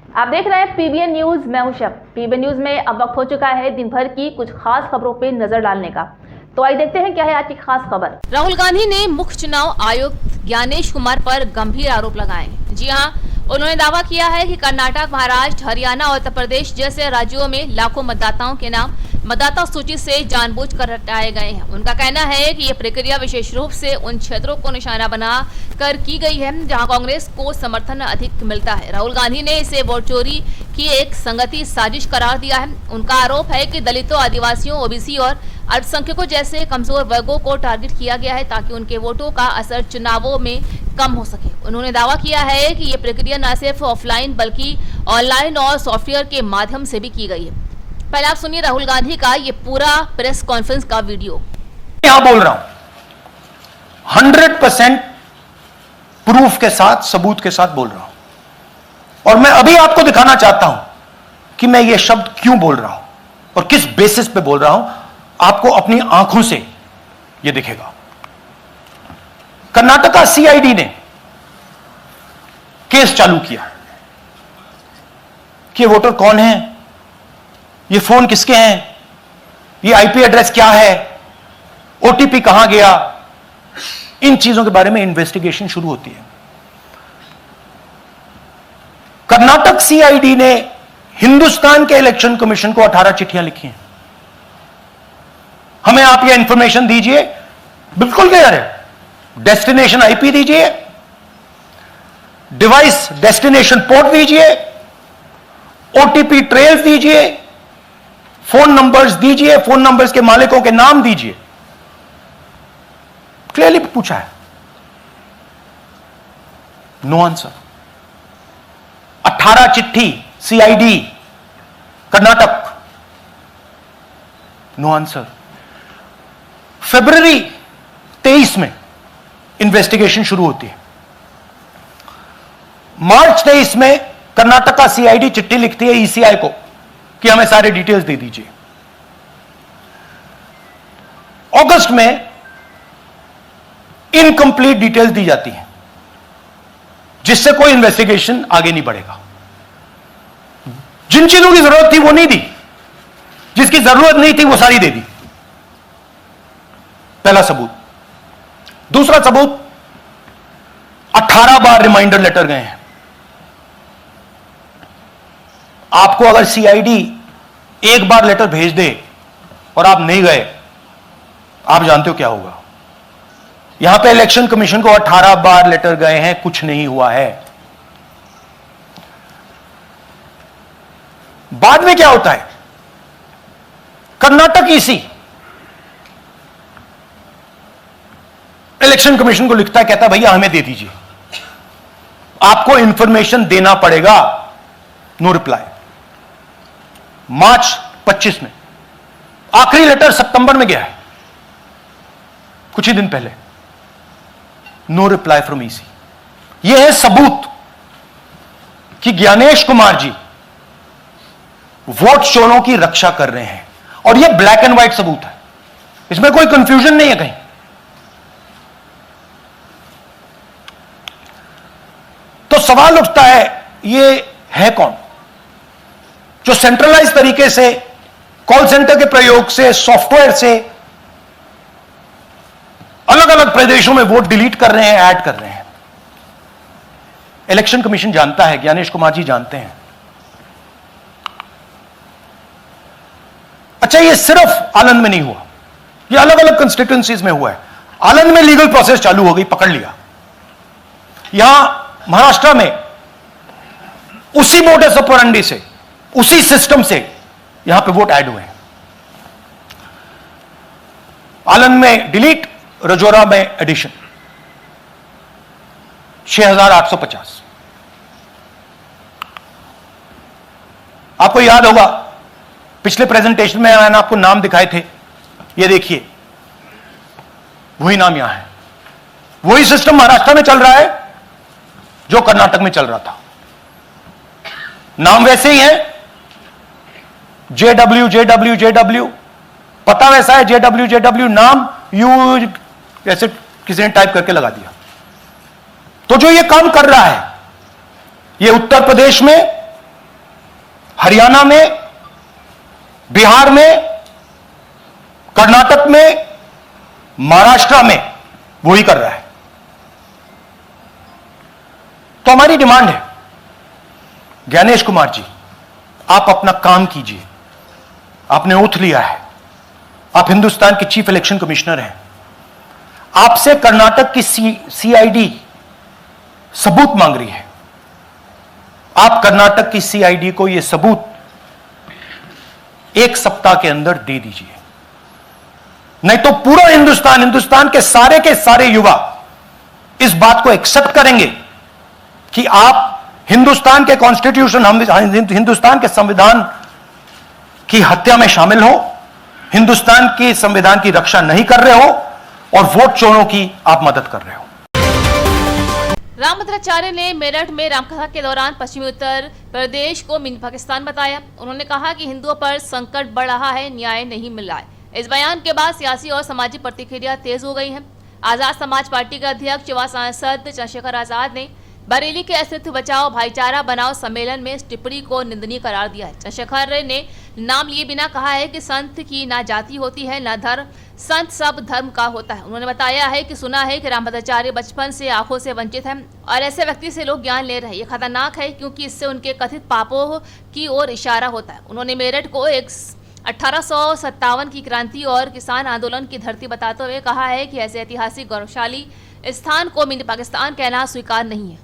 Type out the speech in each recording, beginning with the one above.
आप देख रहे हैं पीबीएन न्यूज। मैं हूं शब। पीबीएन न्यूज में अब वक्त हो चुका है दिन भर की कुछ खास खबरों पे नजर डालने का। तो आइए देखते हैं क्या है आज की खास खबर। राहुल गांधी ने मुख्य चुनाव आयुक्त ज्ञानेश कुमार पर गंभीर आरोप लगाए। जी हां, उन्होंने दावा किया है कि कर्नाटक, महाराष्ट्र, हरियाणा और उत्तर प्रदेश जैसे राज्यों में लाखों मतदाताओं के नाम मतदाता सूची से जानबूझकर हटाए गए हैं। उनका कहना है कि यह प्रक्रिया विशेष रूप से उन क्षेत्रों को निशाना बना कर की गई है जहां कांग्रेस को समर्थन अधिक मिलता है। राहुल गांधी ने इसे वोट चोरी की एक संगठित साजिश करार दिया है। उनका आरोप है कि दलितों, आदिवासियों, ओबीसी और अल्पसंख्यकों जैसे कमजोर वर्गों को टारगेट किया गया है ताकि उनके वोटों का असर चुनावों में कम हो सके। उन्होंने दावा किया है कि ये प्रक्रिया न सिर्फ ऑफलाइन बल्कि ऑनलाइन और सॉफ्टवेयर के माध्यम से भी की गई है। पहले आप सुनिए राहुल गांधी का ये पूरा प्रेस कॉन्फ्रेंस का वीडियो। यहां बोल रहा हूं 100% प्रूफ के साथ, सबूत के साथ बोल रहा हूं। और मैं अभी आपको दिखाना चाहता हूं कि मैं ये शब्द क्यों बोल रहा हूं और किस बेसिस पे बोल रहा हूं। आपको अपनी आंखों से ये दिखेगा। कर्नाटका सीआईडी ने केस चालू किया कि वोटर कौन है, ये फोन किसके हैं, ये आईपी एड्रेस क्या है, ओटीपी कहां गया, इन चीजों के बारे में इन्वेस्टिगेशन शुरू होती है। कर्नाटक सीआईडी ने हिंदुस्तान के इलेक्शन कमीशन को 18 चिट्ठियां लिखी हैं। हमें आप ये इंफॉर्मेशन दीजिए, बिल्कुल क्लियर है। डेस्टिनेशन आईपी दीजिए, डिवाइस डेस्टिनेशन पोर्ट दीजिए, ओटीपी ट्रेल्स दीजिए, फोन नंबर्स दीजिए, फोन नंबर्स के मालिकों के नाम दीजिए। क्लियरली पूछा है, नो आंसर। 18 चिट्ठी सीआईडी कर्नाटक, नो आंसर। फरवरी 23 में इन्वेस्टिगेशन शुरू होती है। मार्च 23 में कर्नाटका सीआईडी चिट्ठी लिखती है ईसीआई को कि हमें सारे डिटेल्स दे दीजिए। अगस्त में इनकंप्लीट डिटेल्स दी जाती हैं जिससे कोई इन्वेस्टिगेशन आगे नहीं बढ़ेगा। जिन चीजों की जरूरत थी वो नहीं दी, जिसकी जरूरत नहीं थी वो सारी दे दी। पहला सबूत। दूसरा सबूत, 18 बार रिमाइंडर लेटर गए हैं। आपको अगर सीआईडी एक बार लेटर भेज दे और आप नहीं गए, आप जानते हो क्या होगा। यहां पे इलेक्शन कमीशन को 18 बार लेटर गए हैं, कुछ नहीं हुआ है। बाद में क्या होता है, कर्नाटक ईसी इलेक्शन कमीशन को लिखता है, कहता है भैया हमें दे दीजिए, आपको इंफॉर्मेशन देना पड़ेगा। No reply. मार्च 25 में आखिरी लेटर सितंबर में गया है, कुछ ही दिन पहले। No reply from EC. यह है सबूत कि ज्ञानेश कुमार जी वोट चोरों की रक्षा कर रहे हैं। और यह ब्लैक एंड व्हाइट सबूत है, इसमें कोई कंफ्यूजन नहीं है कहीं। तो सवाल उठता है, ये है कौन जो सेंट्रलाइज तरीके से कॉल सेंटर के प्रयोग से, सॉफ्टवेयर से अलग अलग प्रदेशों में वोट डिलीट कर रहे हैं, ऐड कर रहे हैं। इलेक्शन कमीशन जानता है, ज्ञानेश कुमार जी जानते हैं। अच्छा, ये सिर्फ आनंद में नहीं हुआ, ये अलग अलग कंस्टिट्यूएंसीज में हुआ है। आनंद में लीगल प्रोसेस चालू हो गई, पकड़ लिया। यहां महाराष्ट्र में उसी मोडस ऑपरेंडी से, उसी सिस्टम से यहां पे वोट ऐड हुए हैं। आनंद में डिलीट, रजौरा में एडिशन। 6850। आपको याद होगा पिछले प्रेजेंटेशन में मैंने आपको नाम दिखाए थे, ये देखिए वही नाम यहां है। वही सिस्टम महाराष्ट्र में चल रहा है जो कर्नाटक में चल रहा था। नाम वैसे ही है, जेडब्ल्यू जेडब्ल्यू जेडब्ल्यू, पता वैसा है, जेडब्ल्यू जेडब्ल्यू, नाम यू ऐसे किसी ने टाइप करके लगा दिया। तो जो ये काम कर रहा है, ये उत्तर प्रदेश में हरियाणा में, बिहार में, कर्नाटक में, महाराष्ट्र में वही कर रहा है। तो हमारी डिमांड है, ज्ञानेश कुमार जी, आप अपना काम कीजिए। आपने ओथ लिया है, आप हिंदुस्तान के चीफ इलेक्शन कमिश्नर हैं। आपसे कर्नाटक की सीआईडी सबूत मांग रही है। आप कर्नाटक की सीआईडी को यह सबूत 1 सप्ताह के अंदर दे दीजिए, नहीं तो पूरा हिंदुस्तान के सारे युवा इस बात को एक्सेप्ट करेंगे कि आप हिंदुस्तान के कॉन्स्टिट्यूशन, हिंदुस्तान के संविधान की हत्या में शामिल हो, हिंदुस्तान के संविधान की रक्षा नहीं कर रहे हो और वोट चोरों की आप मदद कर रहे हो। रामभद्राचार्य ने मेरठ में रामकथा के दौरान पश्चिमी उत्तर प्रदेश को मिनी पाकिस्तान बताया। उन्होंने कहा कि हिंदुओं पर संकट बढ़ रहा है, न्याय नहीं मिल रहा है। इस बयान के बाद सियासी और सामाजिक प्रतिक्रिया तेज हो गई है। आजाद समाज पार्टी के अध्यक्ष व सांसद चंद्रशेखर आजाद ने बरेली के अस्तित्व बचाओ भाईचारा बनाओ सम्मेलन में इस टिप्पणी को निंदनीय करार दिया है। चंद्रशेखर ने नाम लिए बिना कहा है कि संत की ना जाति होती है ना धर्म, संत सब धर्म का होता है। उन्होंने बताया है कि सुना है कि रामभद्राचार्य बचपन से आंखों से वंचित हैं और ऐसे व्यक्ति से लोग ज्ञान ले रहे हैं। ये खतरनाक है क्योंकि इससे उनके कथित पापों की ओर इशारा होता है। उन्होंने मेरठ को 1857 की क्रांति और किसान आंदोलन की धरती बताते हुए कहा है कि ऐसे ऐतिहासिक गौरवशाली स्थान को मिनी पाकिस्तान कहना स्वीकार नहीं है।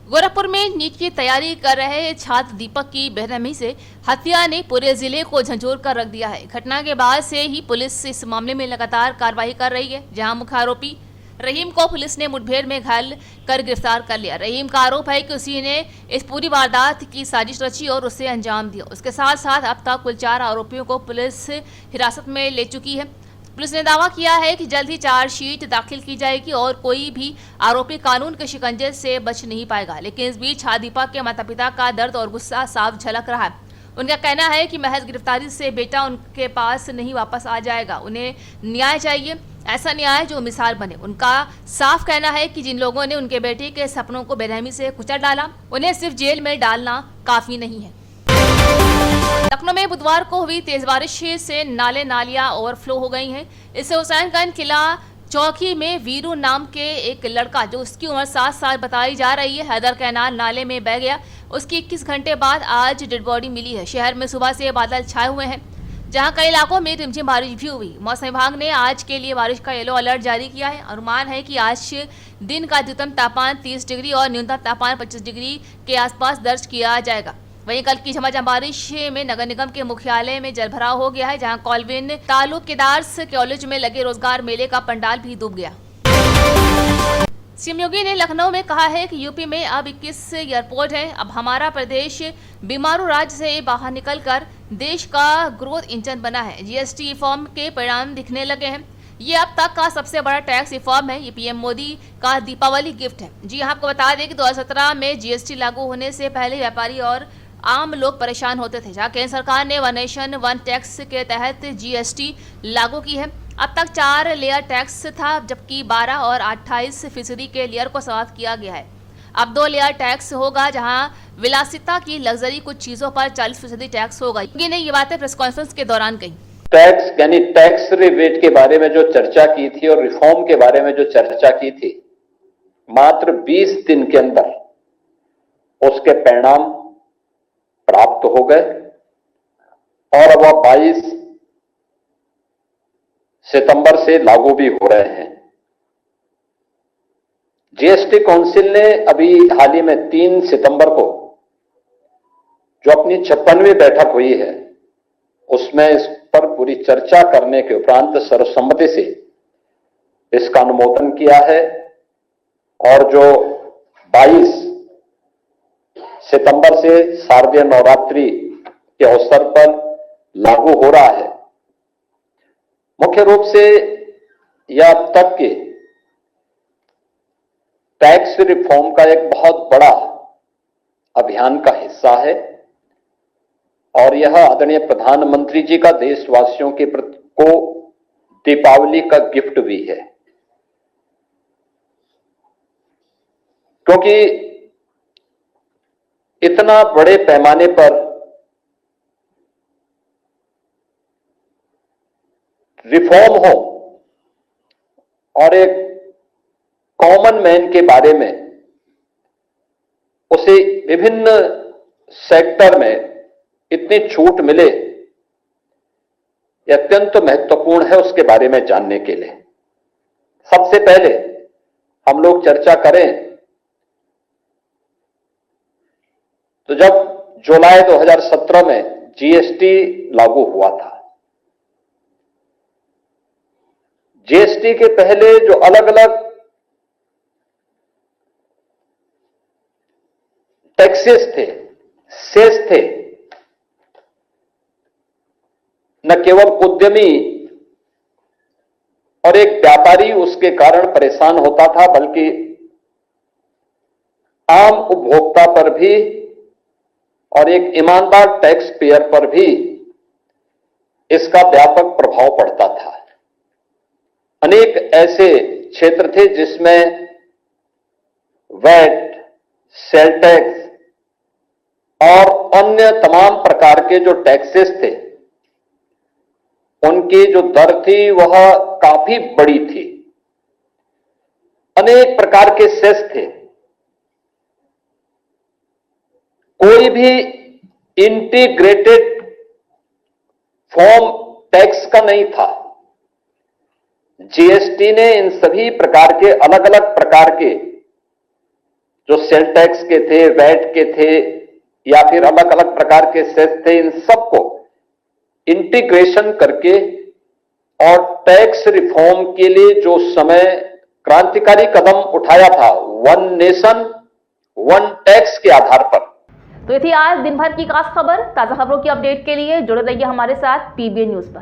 गोरखपुर में नीट की तैयारी कर रहे छात्र दीपक की बेरहमी से हत्या ने पूरे जिले को झंझोर कर रख दिया है। घटना के बाद से ही पुलिस इस मामले में लगातार कार्रवाई कर रही है, जहां मुख्य आरोपी रहीम को पुलिस ने मुठभेड़ में घायल कर गिरफ्तार कर लिया। रहीम का आरोप है कि उसी ने इस पूरी वारदात की साजिश रची और उसे अंजाम दिया। उसके साथ साथ अब तक कुल 4 आरोपियों को पुलिस हिरासत में ले चुकी है। पुलिस ने दावा किया है कि जल्द ही चार्जशीट दाखिल की जाएगी और कोई भी आरोपी कानून के शिकंजे से बच नहीं पाएगा। लेकिन इस बीच दीपक के माता पिता का दर्द और गुस्सा साफ झलक रहा है। उनका कहना है कि महज गिरफ्तारी से बेटा उनके पास नहीं वापस आ जाएगा, उन्हें न्याय चाहिए, ऐसा न्याय जो मिसाल बने। उनका साफ कहना है कि जिन लोगों ने उनके बेटे के सपनों को बेरहमी से कुचल डाला, उन्हें सिर्फ जेल में डालना काफी नहीं है। लखनऊ में बुधवार को हुई तेज बारिश से नाले नालियां ओवरफ्लो हो गई हैं। इससे हुसैनगंज किला चौकी में वीरू नाम के एक लड़का, जो उसकी उम्र 7 साल बताई जा रही है, हैदर कैनाल नाले में बह गया। उसकी 21 घंटे बाद आज डेड बॉडी मिली है। शहर में सुबह से बादल छाए हुए हैं, जहां कई इलाकों में रिमझिम बारिश भी हुई। मौसम विभाग ने आज के लिए बारिश का येलो अलर्ट जारी किया है। अनुमान है कि आज दिन का अधिकतम तापमान 30 डिग्री और न्यूनतम तापमान 25 डिग्री के आसपास दर्ज किया जाएगा। वहीं कल की झमाझम बारिश में नगर निगम के मुख्यालय में जलभराव हो गया है, जहां कॉलविन तालुक केदार्स कॉलेज में लगे रोजगार मेले का पंडाल भी डूब गया। सीएम योगी ने लखनऊ में कहा है कि यूपी में अब 21 एयरपोर्ट है। अब हमारा प्रदेश बीमारू राज्य से बाहर निकलकर देश का ग्रोथ इंजन बना है। जीएसटी रिफॉर्म के परिणाम दिखने लगे हैं। ये अब तक का सबसे बड़ा टैक्स रिफॉर्म है। ये पीएम मोदी का दीपावली गिफ्ट है। जी आपको बता दें कि 2017 में जीएसटी लागू होने से पहले व्यापारी और आम लोग परेशान होते थे, जहाँ केंद्र सरकार ने वन नेशन वन टैक्स के तहत जीएसटी लागू की है। अब तक 4 लेयर टैक्स था, जबकि 12 और 28% के लेयर को समाप्त किया गया है। अब 2 लेयर टैक्स होगा, जहां विलासिता की लग्जरी कुछ चीजों पर 40% टैक्स होगा। योगी ने ये बातें प्रेस कॉन्फ्रेंस के दौरान कही। टैक्स यानी टैक्स रिबेट के बारे में जो चर्चा की थी और रिफॉर्म के बारे में जो चर्चा की थी, मात्र 20 दिन के अंदर उसके परिणाम प्राप्त हो गए और अब वह 22 सितंबर से लागू भी हो रहे हैं। जीएसटी काउंसिल ने अभी हाल ही में 3 सितंबर को जो अपनी 56वीं बैठक हुई है, उसमें इस पर पूरी चर्चा करने के उपरांत सर्वसम्मति से इसका अनुमोदन किया है और जो 22 सितंबर से शारदीय नवरात्रि के अवसर पर लागू हो रहा है। मुख्य रूप से यह अब तक के टैक्स रिफॉर्म का एक बहुत बड़ा अभियान का हिस्सा है और यह आदरणीय प्रधानमंत्री जी का देशवासियों के प्रति को दीपावली का गिफ्ट भी है, क्योंकि इतना बड़े पैमाने पर रिफॉर्म हो और एक कॉमन मैन के बारे में उसे विभिन्न सेक्टर में इतनी छूट मिले, यह अत्यंत महत्वपूर्ण है उसके बारे में जानने के लिए। सबसे पहले हम लोग चर्चा करें तो जब जुलाई 2017 में जीएसटी लागू हुआ था, जीएसटी के पहले जो अलग अलग टैक्सेस थे, सेस थे, न केवल उद्यमी और एक व्यापारी उसके कारण परेशान होता था, बल्कि आम उपभोक्ता पर भी और एक ईमानदार टैक्स पेयर पर भी इसका व्यापक प्रभाव पड़ता था। अनेक ऐसे क्षेत्र थे जिसमें वैट, सेल टैक्स और अन्य तमाम प्रकार के जो टैक्सेस थे, उनकी जो दर थी वह काफी बड़ी थी। अनेक प्रकार के सेस थे। कोई भी इंटीग्रेटेड फॉर्म टैक्स का नहीं था। जीएसटी ने इन सभी प्रकार के अलग अलग प्रकार के जो सेल टैक्स के थे, वैट के थे या फिर अलग अलग प्रकार के सेस थे, इन सबको इंटीग्रेशन करके और टैक्स रिफॉर्म के लिए जो समय क्रांतिकारी कदम उठाया था, वन नेशन वन टैक्स के आधार पर। तो ये थी आज दिन भर की खास खबर। ताजा खबरों की अपडेट के लिए जुड़े रहिए हमारे साथ पीबीएन न्यूज पर।